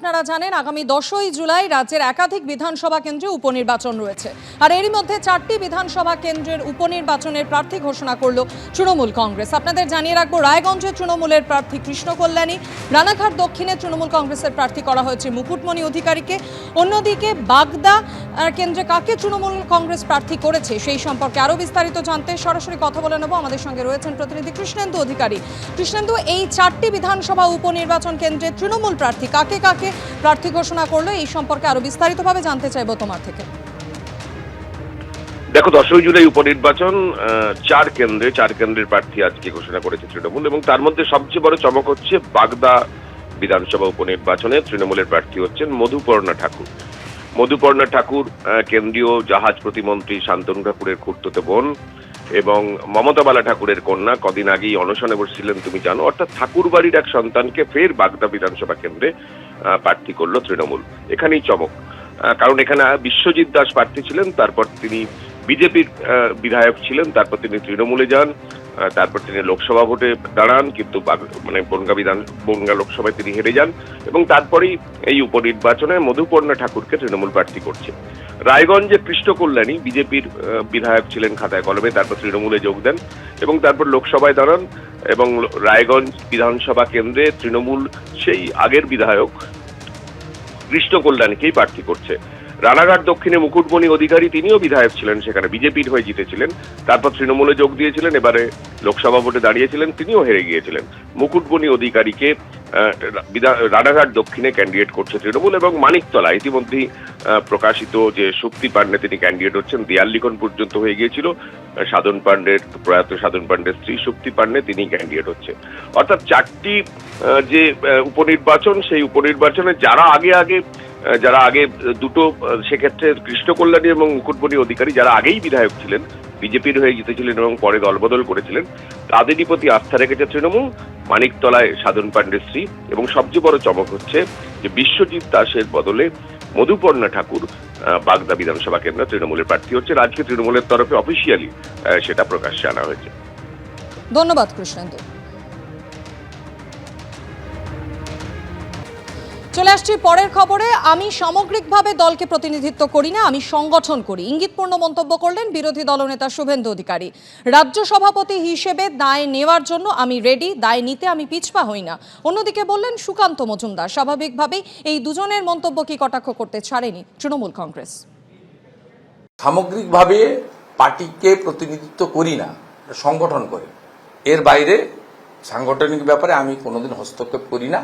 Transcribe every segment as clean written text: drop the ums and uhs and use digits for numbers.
আপনারা জানেন আগামী 10ই জুলাই রাজ্যের একাধিক বিধানসভা কেন্দ্রে উপনির্বাচন রয়েছে। আর এরই মধ্যে 4টি বিধানসভা কেন্দ্রের উপনির্বাচনের প্রার্থী ঘোষণা করল তৃণমূল কংগ্রেস। আপনাদের জানিয়ে রাখবো, রায়গঞ্জে তৃণমূলের প্রার্থী কৃষ্ণ কল্যাণী, রানাঘাট দক্ষিণে তৃণমূল কংগ্রেসের প্রার্থী করা হয়েছে মুকুটমণি অধিকারীকে। অন্যদিকে বাগদা কেন্দ্রে কাকে তৃণমূল কংগ্রেস প্রার্থী করেছে সেই সম্পর্কে আরও বিস্তারিত জানতে সরাসরি কথা বলে নেব। আমাদের সঙ্গে রয়েছেন প্রতিনিধি কৃষ্ণেন্দু অধিকারী। কৃষ্ণেন্দু, এই 4টি বিধানসভা উপনির্বাচন কেন্দ্রে তৃণমূল প্রার্থী কাকে কাকে প্রার্থী ঘোষণা করলো এই সম্পর্কে আরো বিস্তারিতভাবে জানতে চাইবো তোমার থেকে। দেখো, 10ই জুলাই উপনির্বাচন, 4 কেন্দ্রের প্রার্থী আজকে ঘোষণা করেছে তৃণমূল, এবং তার মধ্যে সবচেয়ে বড় চমক হচ্ছে বাগদা বিধানসভা উপনির্বাচনে তৃণমূলের প্রার্থী হচ্ছেন মধুপর্ণা ঠাকুর। মধুপর্ণা ঠাকুর কেন্দ্রীয় জাহাজ প্রতিমন্ত্রী শান্তনু ঠাকুরের খুড়তুতো বোন এবং মমতা বালা ঠাকুরের কন্যা। কদিন আগেই অনশনে বসছিলেন তুমি জানো। অর্থাৎ ঠাকুর বাড়ির এক সন্তানকে ফের বাগদা বিধানসভা কেন্দ্রে প্রার্থী করলো তৃণমূল। এখানেই চমক, কারণ এখানে বিশ্বজিৎ দাস প্রার্থী ছিলেন, তারপর তিনি বিজেপির বিধায়ক ছিলেন, তারপর তিনি তৃণমূলে যান, তারপর তিনি লোকসভা ভোটে দাঁড়ান, কিন্তু বনগাঁ লোকসভায় তিনি হেরে যান, এবং তারপরেই এই উপনির্বাচনে মধুপর্ণা ঠাকুরকে তৃণমূল প্রার্থী করছে। রায়গঞ্জে কৃষ্ণ কল্যাণী বিজেপির বিধায়ক ছিলেন খাতায় কলমে, তারপর তৃণমূলে যোগ দেন এবং তারপর লোকসভায় দাঁড়ান, এবং রায়গঞ্জ বিধানসভা কেন্দ্রে তৃণমূল সেই আগের বিধায়ক কৃষ্ণ কল্যাণীকেই প্রার্থী করছে। রানাঘাট দক্ষিণে মুকুটমণি অধিকারী, তিনিও বিধায়ক ছিলেন, সেখানে বিজেপির হয়ে জিতেছিলেন, তারপর তৃণমূলে যোগ দিয়েছিলেন, এবারে লোকসভা ভোটে দাঁড়িয়েছিলেন, তিনিও হেরে গিয়েছিলেন। মুকুটমণি অধিকারীকে রানাঘাট দক্ষিণে ক্যান্ডিডেট করছে তৃণমূল, এবং মানিকতলা ইতিমধ্যেই প্রকাশিত যে শক্তি পাণ্ডে তিনি ক্যান্ডিডেট হচ্ছেন। দেয়াললিখন পর্যন্ত হয়ে গিয়েছিল, প্রয়াত সাধন পাণ্ডের স্ত্রী শক্তি পাণ্ডে তিনি ক্যান্ডিডেট হচ্ছে। অর্থাৎ 4টি যে উপনির্বাচন, সেই উপনির্বাচনে যারা আগে দুটো, সেক্ষেত্রে কৃষ্ণ কল্যাণী এবং মুকুটমণি অধিকারী যারা আগেই বিধায়ক ছিলেন, বিজেপির হয়ে জিতেছিলেন এবং পরে দলবদল করেছিলেন, তাদেরই প্রতি আস্থা রেখেছে তৃণমূল। মানিকতলায় সাধন পাণ্ডের স্ত্রী, এবং সবচেয়ে বড় চমক হচ্ছে যে বিশ্বজিৎ দাসের বদলে মধুপর্ণা ঠাকুর বাগদা বিধানসভা কেন্দ্রে তৃণমূলের প্রার্থী হচ্ছে। আজকে তৃণমূলের তরফে অফিসিয়ালি সেটা প্রকাশ্যে আনা হয়েছে। ধন্যবাদ কৃষ্ণেন্দু। চলে আসছি পরের খবরে। আমি সামগ্রিকভাবে দলকে প্রতিনিধিত্ব করি না, আমি সংগঠন করি, ইঙ্গিতপূর্ণ মন্তব্য করলেন বিরোধী দলনেতা শুভেন্দু অধিকারী। রাজ্য সভাপতি হিসেবে দায় নেওয়ার জন্য আমি রেডি, দায় নিতে আমি পিছপা হই না। অন্যদিকে বললেন সুকান্ত মজুমদার। স্বাভাবিকভাবেই এই দুজনের মন্তব্য কি কটাক্ষ করতে ছাড়েনি তৃণমূল কংগ্রেস। সামগ্রিকভাবে পার্টিকে প্রতিনিধিত্ব করি না, সংগঠন করি। এর বাইরে সাংগঠনিক ব্যাপারে আমি কোনোদিন হস্তক্ষেপ করি না,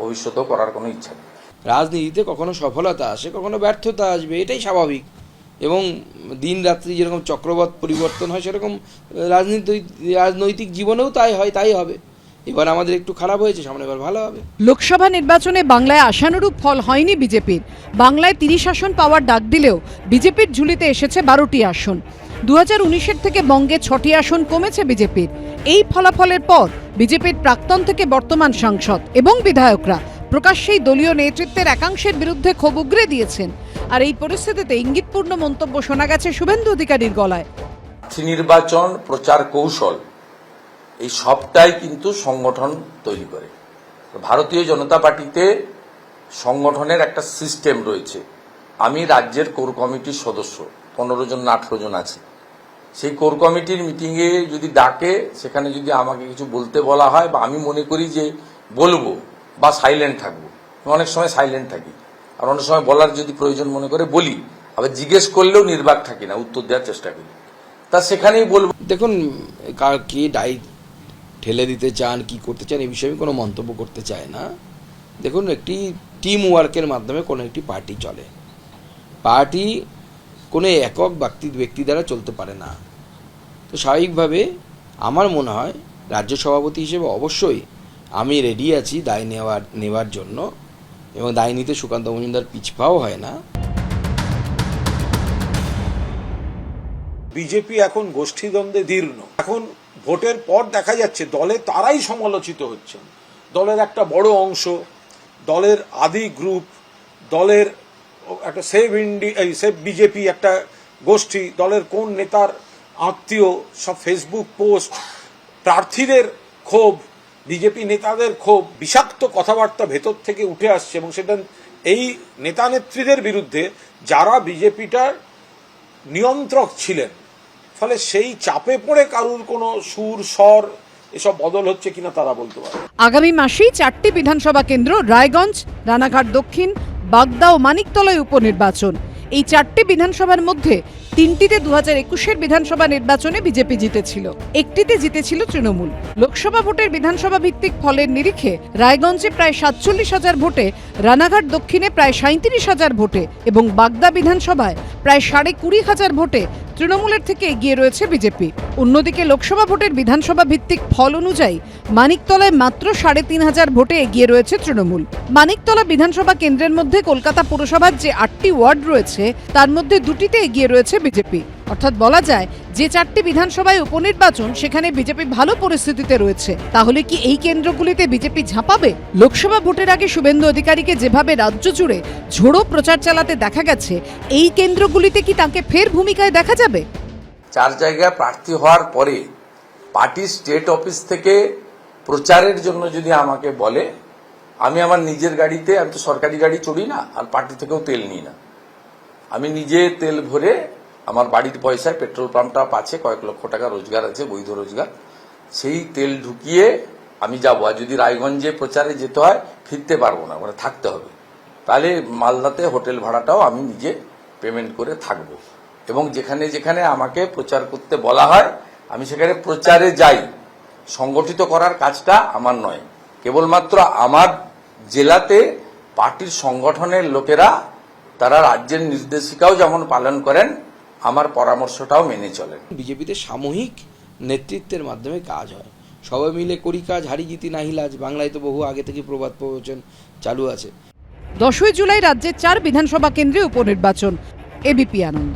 ভবিষ্যতেও করার কোনো ইচ্ছা নেই। রাজনীতিতে কখনো সফলতা আসে, কখনো ব্যর্থতা আসবে, এটাই স্বাভাবিক। এবং দিন রাত্রি যেরকম চক্রবাত পরিবর্তন হয়, সেরকম রাজনৈতিক জীবনেও তাই হবে। এবার আমাদের একটু খারাপ হয়েছে, সামনে এবার ভালো হবে। লোকসভা নির্বাচনে বাংলায় আশানুরূপ ফল হয়নি বিজেপির। বাংলায় 30 আসন পাওয়ার ডাক দিলেও বিজেপির ঝুলিতে এসেছে 12টি আসন। 2019-এর থেকে বঙ্গে 6টি আসন কমেছে বিজেপির। এই ফলাফলের পর বিজেপির প্রাক্তন থেকে বর্তমান সাংসদ এবং বিধায়করা প্রকাশ্যেই দলীয় নেতৃত্বের একাংশের বিরুদ্ধে ক্ষোভ উগরে দিয়েছেন। আর এই পরিস্থিতিতে ইঙ্গিতপূর্ণ মন্তব্য শোনা গেছে শুভেন্দু অধিকারীর গলায়। নির্বাচন প্রচার কৌশল এই সবটাই কিন্তু সংগঠন তৈরি করে। ভারতীয় জনতা পার্টিতে সংগঠনের একটা সিস্টেম রয়েছে। আমি রাজ্যের কোর কমিটির সদস্য, 15 জন না 18 জন আছে। সেই কোর কমিটির মিটিংয়ে যদি ডাকে, সেখানে যদি আমাকে কিছু বলতে বলা হয় বা আমি মনে করি যে বলবো বা সাইলেন্ট থাকবো, অনেক সময় সাইলেন্ট থাকি, আর অনেক সময় বলার যদি প্রয়োজন মনে করে বলি, আবার জিজ্ঞেস করলেও নির্বাক থাকি না, উত্তর দেওয়ার চেষ্টা করি। তা সেখানেই বলবো। দেখুন, কে ডাই ঠেলে দিতে চান, কি করতে চান, এই বিষয়ে কোনো মন্তব্য করতে চায় না। দেখুন, একটি টিম ওয়ার্কের মাধ্যমে কোনো একটি পার্টি চলে। পার্টি কোনো একক ব্যক্তি দ্বারা চলতে পারে না। তো স্বাভাবিকভাবে আমার মনে হয় রাজ্য সভাপতি হিসেবে অবশ্যই আমি রেডি আছি দায় নেওয়ার জন্য, এবং দায় নিতে সুকান্ত মজুমদার পিছপাও হয় না। বিজেপি এখন গোষ্ঠীদ্বন্দ্বে দীর্ণ। এখন ভোটের পর দেখা যাচ্ছে দলে তারাই সমালোচিত হচ্ছেন। দলের একটা বড় অংশ, দলের আদি গ্রুপ, দলের একটা সেভ বিজেপি একটা গোষ্ঠী, দলের কোন নেতার আত্মীয়, সব ফেসবুক পোস্ট, প্রার্থীদের ক্ষোভ, বিজেপি নেতাদের খুব বিষাক্ত কথাবার্তা ভেতর থেকে উঠে আসছে, এবং সেটা এই নেতা নেত্রীদের বিরুদ্ধে যারা বিজেপিটার নিয়ন্ত্রক ছিলেন। ফলে সেই চাপে পড়ে কারুর কোনো সুর স্বর এসব বদল হচ্ছে কিনা তারা বলতে পারে। আগামী মাসেই 4টি বিধানসভা কেন্দ্র রায়গঞ্জ, রানাঘাট দক্ষিণ, বাগদা ও মানিকতলায় উপনির্বাচন। এই 4টি বিধানসভার মধ্যে 3টিতে 2021-এর বিধানসভা নির্বাচনে বিজেপি জিতেছিল, একটিতে জিতেছিল তৃণমূল। লোকসভা ভোটের বিধানসভা ভিত্তিক ফলের নিরিখে রায়গঞ্জে প্রায় 47,000 ভোটে, রানাঘাট দক্ষিণে প্রায় 37,000 ভোটে এবং বাগদা বিধানসভায় প্রায় 20,500 ভোটে তৃণমূলের থেকে এগিয়ে রয়েছে বিজেপি। অন্যদিকে লোকসভা ভোটের বিধানসভা ভিত্তিক ফল অনুযায়ী মানিকতলায় মাত্র 3,500 ভোটে এগিয়ে রয়েছে তৃণমূল। মানিকতলা বিধানসভা কেন্দ্রের মধ্যে কলকাতা পুরসভার যে 8টি ওয়ার্ড রয়েছে তার মধ্যে 2টিতে এগিয়ে রয়েছে বিজেপি। অর্থাৎ বলা যায় যে 4টি বিধানসভায় উপনির্বাচন সেখানে বিজেপি ভালো পরিস্থিতিতে রয়েছে। তাহলে কি এই কেন্দ্রগুলিতে বিজেপি ঝাঁপাবে? লোকসভা ভোটের আগে শুভেন্দু অধিকারীকে যেভাবে রাজ্য জুড়ে ঝোড়ো প্রচার চালাতে দেখা গেছে, এই কেন্দ্রগুলিতে কি তাকে ফের ভূমিকায় দেখা যাবে? 4 জায়গায় প্রার্থী হওয়ার পরে পার্টি স্টেট অফিস থেকে প্রচারের জন্য যদি আমাকে বলে, আমি আমার নিজের গাড়িতে, আমি তো সরকারি গাড়ি চড়ি না আর পার্টি থেকেও তেল নিই না, আমি নিজে তেল ভরে আমার বাড়ির পয়সায়, পেট্রোল পাম্পটা পাচ্ছে, কয়েক লক্ষ টাকা রোজগার আছে, বৈধ রোজগার, সেই তেল ঢুকিয়ে আমি যাবো। আর যদি রায়গঞ্জে প্রচারে যেতে হয় ফিরতে পারবো না, মানে থাকতে হবে, তাহলে মালদাতে হোটেল ভাড়াটাও আমি নিজে পেমেন্ট করে থাকবো। এবং যেখানে যেখানে আমাকে প্রচার করতে বলা হয় আমি সেখানে প্রচারে যাই। সংগঠিত করার কাজটা আমার নয়, কেবলমাত্র আমার জেলাতে পার্টির সংগঠনের লোকেরা তারা রাজ্যের নির্দেশিকাও যেমন পালন করেন, আমার পরামর্শটাও মেনে চলেন। বিজেপিতে সামূহিক নেতৃত্বের মাধ্যমে কাজ হয়, সবাই মিলে করি কাজ, হারি জিতি নাহি লাজ। বাংলায় তো বহু আগে থেকে প্রবাদ প্রবচন চালু আছে। 10ই জুলাই রাজ্যের 4 বিধানসভা কেন্দ্রে উপনির্বাচন। এবিপি আনন্দ।